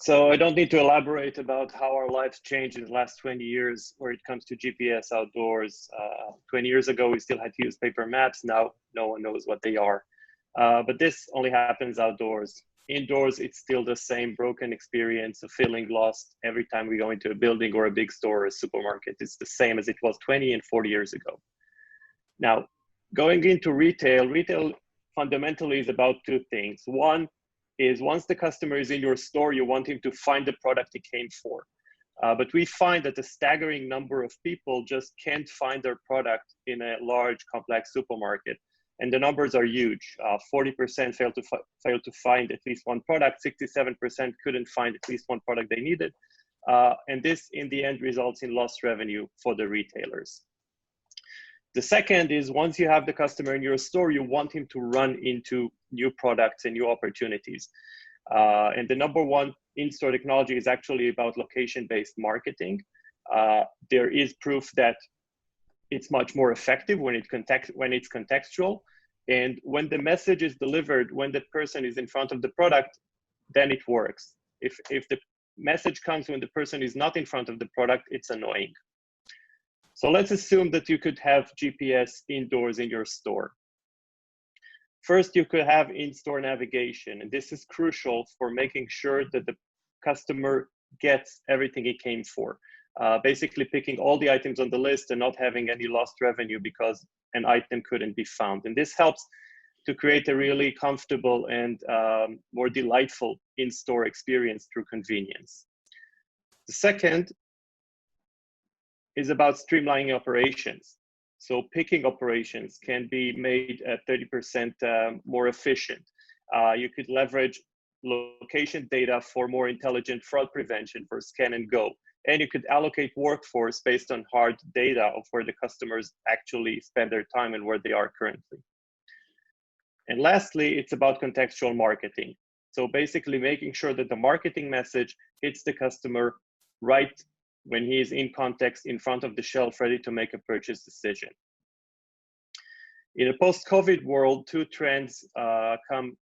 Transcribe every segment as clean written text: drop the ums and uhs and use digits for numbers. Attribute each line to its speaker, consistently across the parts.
Speaker 1: So I don't need to elaborate about how our lives changed in the last 20 years where it comes to GPS outdoors. 20 years ago, we still had to use paper maps. Now, no one knows what they are. But this only happens outdoors. Indoors, it's still the same broken experience of feeling lost every time we go into a building or a big store or a supermarket. It's the same as it was 20 and 40 years ago. Now, going into retail fundamentally is about two things. One is once the customer is in your store, you want him to find the product he came for. But we find that a staggering number of people just can't find their product in a large, complex supermarket. And the numbers are huge. 40% failed to find at least one product, 67% couldn't find at least one product they needed. And this, in the end, results in lost revenue for the retailers. The second is once you have the customer in your store, you want him to run into new products and new opportunities. And the number one in-store technology is actually about location-based marketing. There is proof that it's much more effective when it's contextual. And when the message is delivered, when the person is in front of the product, then it works. If the message comes when the person is not in front of the product, it's annoying. So let's assume that you could have GPS indoors in your store. First, you could have in-store navigation, and this is crucial for making sure that the customer gets everything he came for. Basically picking all the items on the list and not having any lost revenue because an item couldn't be found. And this helps to create a really comfortable and more delightful in-store experience through convenience. The second is about streamlining operations. So picking operations can be made at 30% more efficient. You could leverage location data for more intelligent fraud prevention for scan and go. And you could allocate workforce based on hard data of where the customers actually spend their time and where they are currently. And lastly, it's about contextual marketing. So basically making sure that the marketing message hits the customer right when he is in context in front of the shelf, ready to make a purchase decision. In a post-COVID world, two trends come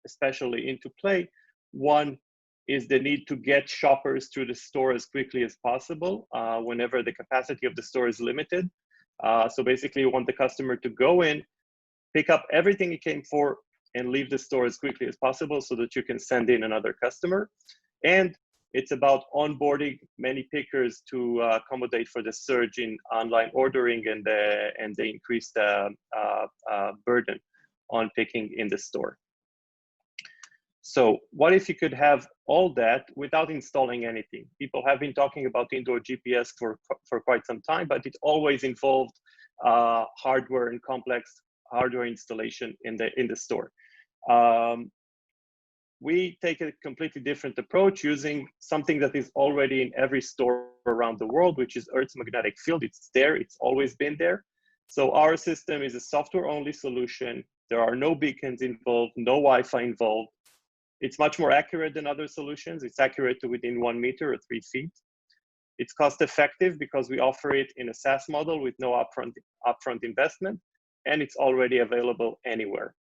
Speaker 1: especially into play. One is the need to get shoppers through the store as quickly as possible whenever the capacity of the store is limited. So basically you want the customer to go in, pick up everything he came for, and leave the store as quickly as possible so that you can send in another customer. And it's about onboarding many pickers to accommodate for the surge in online ordering and the increased burden on picking in the store. So what if you could have all that without installing anything? People have been talking about indoor GPS for quite some time, but it always involved hardware and complex hardware installation in the store. We take a completely different approach using something that is already in every store around the world, which is Earth's magnetic field. It's there, it's always been there. So our system is a software-only solution. There are no beacons involved, no Wi-Fi involved. It's much more accurate than other solutions. It's accurate to within 1 meter or 3 feet. It's cost-effective because we offer it in a SaaS model with no upfront investment, and it's already available anywhere.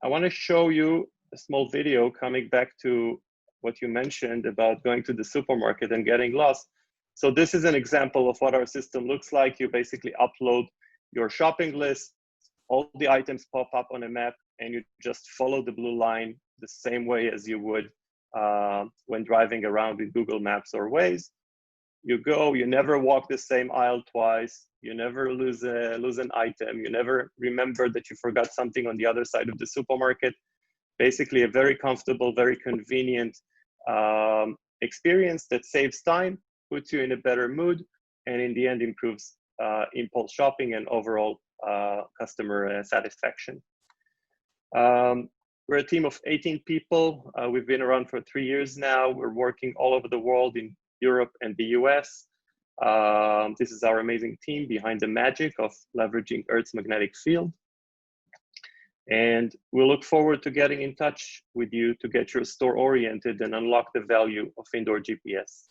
Speaker 1: I want to show you a small video coming back to what you mentioned about going to the supermarket and getting lost. So this is an example of what our system looks like. You basically upload your shopping list, all the items pop up on a map, and you just follow the blue line the same way as you would when driving around with Google Maps or Waze. You go, you never walk the same aisle twice, you never lose an item, you never remember that you forgot something on the other side of the supermarket. Basically a very comfortable, very convenient experience that saves time, puts you in a better mood, and in the end improves impulse shopping and overall customer satisfaction. We're a team of 18 people. We've been around for 3 years now. We're working all over the world in Europe and the US. This is our amazing team behind the magic of leveraging Earth's magnetic field. And we look forward to getting in touch with you to get your store oriented and unlock the value of indoor GPS.